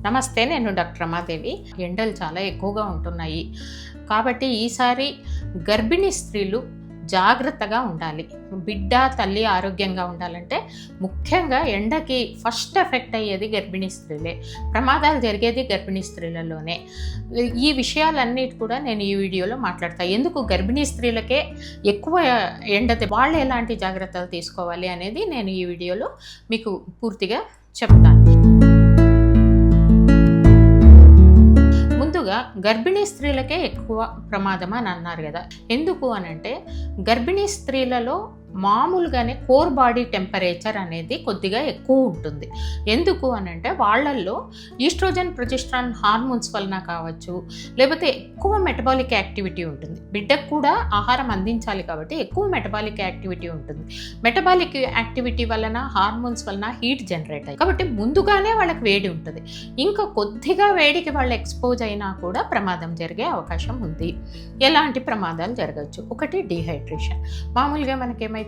నమస్తే, నేను డాక్టర్ రమాదేవి. ఎండలు చాలా ఎక్కువగా ఉంటున్నాయి కాబట్టి ఈసారి గర్భిణీ స్త్రీలు జాగ్రత్తగా ఉండాలి. బిడ్డ తల్లి ఆరోగ్యంగా ఉండాలంటే ముఖ్యంగా ఎండకి ఫస్ట్ ఎఫెక్ట్ అయ్యేది గర్భిణీ స్త్రీలే. ప్రమాదాలు జరిగేది గర్భిణీ స్త్రీలలోనే. ఈ విషయాలన్నిటి కూడా నేను ఈ వీడియోలో మాట్లాడతాను. ఎందుకు గర్భిణీ స్త్రీలకే ఎక్కువ వాళ్ళు ఎలాంటి జాగ్రత్తలు తీసుకోవాలి అనేది నేను ఈ వీడియోలో మీకు పూర్తిగా చెప్తాను. ముందుగా గర్భిణీ స్త్రీలకే ఎక్కువ ప్రమాదం అని అన్నారు కదా. ఎందుకు అనంటే గర్భిణీ స్త్రీలలో మామూలుగానే కోర్ బాడీ టెంపరేచర్ అనేది కొద్దిగా ఎక్కువ ఉంటుంది. ఎందుకు అనంటే వాళ్ళల్లో ఈస్ట్రోజన్ ప్రొజెస్ట్రాన్ హార్మోన్స్ వలన కావచ్చు, లేకపోతే ఎక్కువ మెటబాలిక్ యాక్టివిటీ ఉంటుంది. బిడ్డకు కూడా ఆహారం అందించాలి కాబట్టి ఎక్కువ మెటబాలిక్ యాక్టివిటీ ఉంటుంది. మెటబాలిక్ యాక్టివిటీ వలన హార్మోన్స్ వలన హీట్ జనరేట్ అయ్యి కాబట్టి ముందుగానే వాళ్ళకి వేడి ఉంటుంది. ఇంకా కొద్దిగా వేడికి వాళ్ళు ఎక్స్పోజ్ అయినా కూడా ప్రమాదం జరిగే అవకాశం ఉంది. ఎలాంటి ప్రమాదాలు జరగచ్చు? ఒకటి డీహైడ్రేషన్. మామూలుగా మనకేమైతే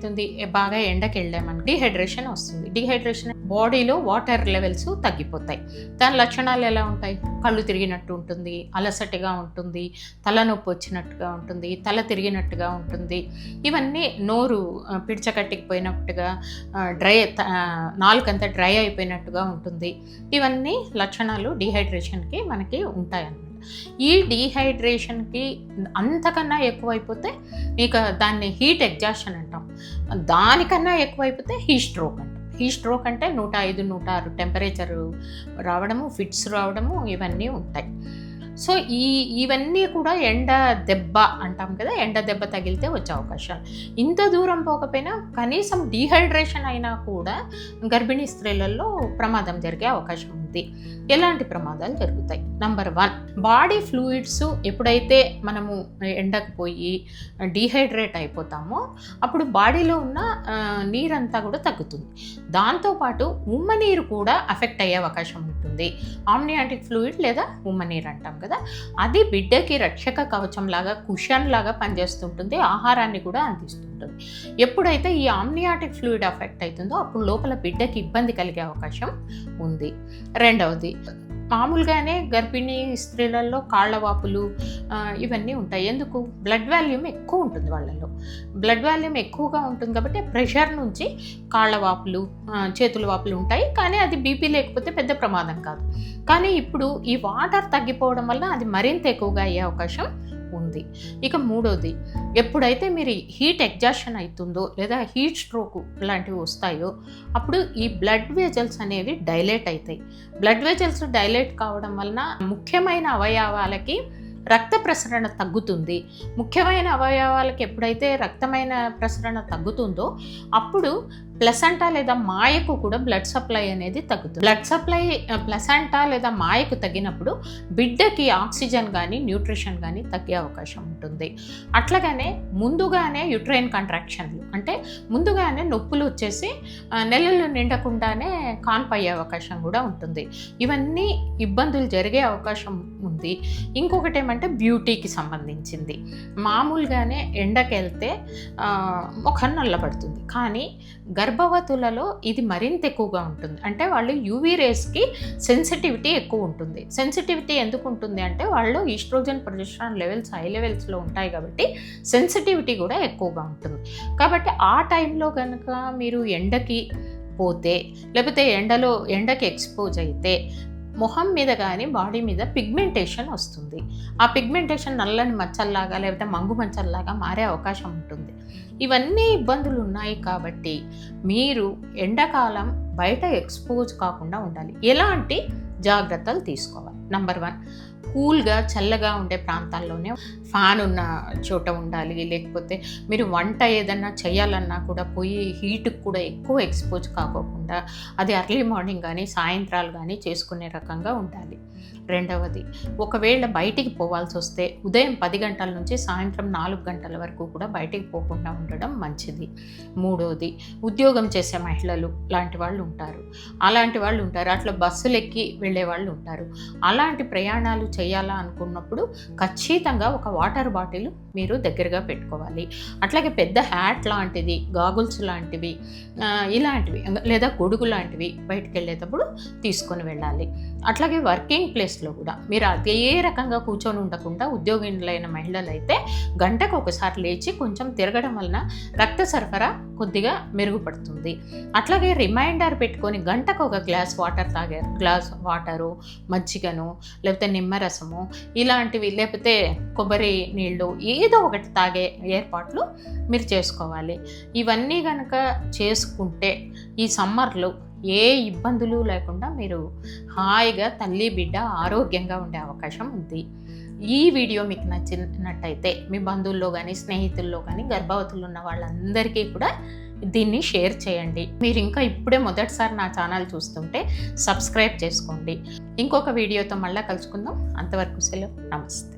బాగా ఎండకి వెళ్ళామని డీహైడ్రేషన్ వస్తుంది. డీహైడ్రేషన్ బాడీలో వాటర్ లెవెల్స్ తగ్గిపోతాయి. దాని లక్షణాలు ఎలా ఉంటాయి? కళ్ళు తిరిగినట్టు ఉంటుంది, అలసటగా ఉంటుంది, తలనొప్పి వచ్చినట్టుగా ఉంటుంది, తల తిరిగినట్టుగా ఉంటుంది. ఇవన్నీ నోరు పిడిచకట్టిపోయినట్టుగా నాలుకంతా డ్రై అయిపోయినట్టుగా ఉంటుంది. ఇవన్నీ లక్షణాలు డీహైడ్రేషన్కి మనకి ఉంటాయన్నమాట. ఈ డీహైడ్రేషన్కి అంతకన్నా ఎక్కువైపోతే ఇక దాన్ని హీట్ ఎగ్జాషన్ అంటాం. దానికన్నా ఎక్కువైపోతే హీట్ స్ట్రోక్ అంటాం. హీట్ స్ట్రోక్ అంటే 105, 106 టెంపరేచర్ రావడము, ఫిట్స్ రావడము ఇవన్నీ ఉంటాయి. సో ఇవన్నీ కూడా ఎండ దెబ్బ అంటాం కదా, ఎండ దెబ్బ తగిలితే వచ్చే అవకాశాలు. ఇంత దూరం పోకపోయినా కనీసం డీహైడ్రేషన్ అయినా కూడా గర్భిణీ స్త్రీలలో ప్రమాదం జరిగే అవకాశం ఉంది. ఎలాంటి ప్రమాదాలు జరుగుతాయి? నంబర్ 1, బాడీ ఫ్లూయిడ్స్ ఎప్పుడైతే మనము ఎండకు పోయి డీహైడ్రేట్ అయిపోతామో అప్పుడు బాడీలో ఉన్న నీరంతా కూడా తగ్గుతుంది. దాంతోపాటు ఉమ్మనీరు కూడా అఫెక్ట్ అయ్యే అవకాశం ఉంటుంది. ఆమ్నియాటిక్ ఫ్లూయిడ్ లేదా ఉమ్మనీరు అంటాం కదా, అది బిడ్డకి రక్షక కవచం లాగా, కుషన్ లాగా పనిచేస్తుంటుంది, ఆహారాన్ని కూడా అందిస్తుంటుంది. ఎప్పుడైతే ఈ ఆమ్నియాటిక్ ఫ్లూయిడ్ అఫెక్ట్ అవుతుందో అప్పుడు లోపల బిడ్డకి ఇబ్బంది కలిగే అవకాశం ఉంది. రెండవది, మామూలుగానే గర్భిణీ స్త్రీలలో కాళ్ళవాపులు ఇవన్నీ ఉంటాయి. ఎందుకు? బ్లడ్ వాల్యూమ్ ఎక్కువ ఉంటుంది వాళ్ళలో. బ్లడ్ వాల్యూమ్ ఎక్కువగా ఉంటుంది కాబట్టి ప్రెషర్ నుంచి కాళ్ళవాపులు, చేతుల వాపులు ఉంటాయి. కానీ అది బీపీ లేకపోతే పెద్ద ప్రమాదం కాదు. కానీ ఇప్పుడు ఈ వాటర్ తగ్గిపోవడం వల్ల అది మరింత ఎక్కువగా అయ్యే అవకాశం ఉంది. ఇక మూడోది, ఎప్పుడైతే మీరు హీట్ ఎగ్జాషన్ అవుతుందో లేదా హీట్ స్ట్రోక్ లాంటివి వస్తాయో అప్పుడు ఈ బ్లడ్ వెజల్స్ అనేవి డైలేట్ అవుతాయి. బ్లడ్ వెజల్స్ డైలేట్ కావడం వలన ముఖ్యమైన అవయవాలకి రక్త ప్రసరణ తగ్గుతుంది. ముఖ్యమైన అవయవాలకి ఎప్పుడైతే రక్తమైన ప్రసరణ తగ్గుతుందో అప్పుడు ప్లసెంటా లేదా మాయకు కూడా బ్లడ్ సప్లై అనేది తగ్గుతుంది. బ్లడ్ సప్లై ప్లసెంటా లేదా మాయకు తగ్గినప్పుడు బిడ్డకి ఆక్సిజన్ కానీ న్యూట్రిషన్ కానీ తగ్గే అవకాశం ఉంటుంది. అట్లాగనే ముందుగానే యుట్రైన్ కాంట్రాక్షన్లు అంటే ముందుగానే నొప్పులు వచ్చేసి నెలలు నిండకుండానే కాన్పు అయ్యే అవకాశం కూడా ఉంటుంది. ఇవన్నీ ఇబ్బందులు జరిగే అవకాశం ఉంది. ఇంకొకటి ఏమంటే బ్యూటీకి సంబంధించింది. మామూలుగానే ఎండకెళ్తే ముఖం నల్లబడుతుంది, కానీ గర్భవతులలో ఇది మరింత ఎక్కువగా ఉంటుంది. అంటే వాళ్ళు యూవీ రేస్కి సెన్సిటివిటీ ఎక్కువ ఉంటుంది. సెన్సిటివిటీ ఎందుకు ఉంటుంది అంటే వాళ్ళు ఈస్ట్రోజన్ ప్రొజెస్ట్రాన్ లెవెల్స్ హై లెవెల్స్లో ఉంటాయి కాబట్టి సెన్సిటివిటీ కూడా ఎక్కువగా ఉంటుంది. కాబట్టి ఆ టైంలో కనుక మీరు ఎండకి పోతే లేకపోతే ఎండకి ఎక్స్పోజ్ అయితే మొహం మీద కానీ బాడీ మీద పిగ్మెంటేషన్ వస్తుంది. ఆ పిగ్మెంటేషన్ నల్లని మచ్చల్లాగా లేకపోతే మంగు మచ్చల్లాగా మారే అవకాశం ఉంటుంది. ఇవన్నీ ఇబ్బందులు ఉన్నాయి కాబట్టి మీరు ఎండాకాలం బయట ఎక్స్పోజ్ కాకుండా ఉండాలి. ఎలాంటి జాగ్రత్తలు తీసుకోవాలి? నంబర్ 1, కూల్గా చల్లగా ఉండే ప్రాంతాల్లోనే ఫ్యాన్ ఉన్న చోట ఉండాలి. లేకపోతే మీరు వంట ఏదన్నా చేయాలన్నా కూడా పోయి హీట్కి కూడా ఎక్కువ ఎక్స్పోజ్ కాకోకుండా అది ఎర్లీ మార్నింగ్ కానీ సాయంత్రాలు కానీ చేసుకునే రకంగా ఉండాలి. రెండవది, ఒకవేళ బయటికి పోవాల్సి వస్తే ఉదయం 10 గంటల నుంచి సాయంత్రం 4 గంటల వరకు కూడా బయటికి పోకుండా ఉండడం మంచిది. మూడవది, ఉద్యోగం చేసే మహిళలు లాంటి వాళ్ళు ఉంటారు, అట్లా బస్సులు ఎక్కి వెళ్ళే వాళ్ళు ఉంటారు. అలాంటి ప్రయాణాలు చేయాలా అనుకున్నప్పుడు ఖచ్చితంగా ఒక వాటర్ బాటిల్ మీరు దగ్గరగా పెట్టుకోవాలి. అట్లాగే పెద్ద హ్యాట్ లాంటిది, గాగుల్స్ లాంటివి ఇలాంటివి లేదా గొడుగు లాంటివి బయటికి వెళ్ళేటప్పుడు తీసుకొని వెళ్ళాలి. అట్లాగే వర్కింగ్ ప్లేస్లో కూడా మీరు అదే రకంగా కూర్చొని ఉండకుండా ఉద్యోగులైన మహిళలు అయితే గంటకు ఒకసారి లేచి కొంచెం తిరగడం వలన రక్త సరఫరా కొద్దిగా మెరుగుపడుతుంది. అట్లాగే రిమైండర్ పెట్టుకొని గంటకు ఒక గ్లాస్ వాటరు, మజ్జిగను, లేకపోతే నిమ్మరసము ఇలాంటివి, లేకపోతే కొబ్బరి నీళ్ళు ఏదో ఒకటి తాగే ఏర్పాట్లు మీరు చేసుకోవాలి. ఇవన్నీ కనుక చేసుకుంటే ఈ సమ్మర్లో ఏ ఇబ్బందులు లేకుండా మీరు హాయిగా తల్లి బిడ్డ ఆరోగ్యంగా ఉండే అవకాశం ఉంది. ఈ వీడియో మీకు నచ్చినట్టయితే మీ బంధువుల్లో కానీ స్నేహితుల్లో కానీ గర్భవతులు ఉన్న వాళ్ళందరికీ కూడా దీన్ని షేర్ చేయండి. మీరు ఇంకా ఇప్పుడే మొదటిసారి నా ఛానల్ చూస్తుంటే సబ్స్క్రైబ్ చేసుకోండి. ఇంకొక వీడియోతో మళ్ళీ కలుసుకుందాం. అంతవరకు సెలవు. నమస్తే.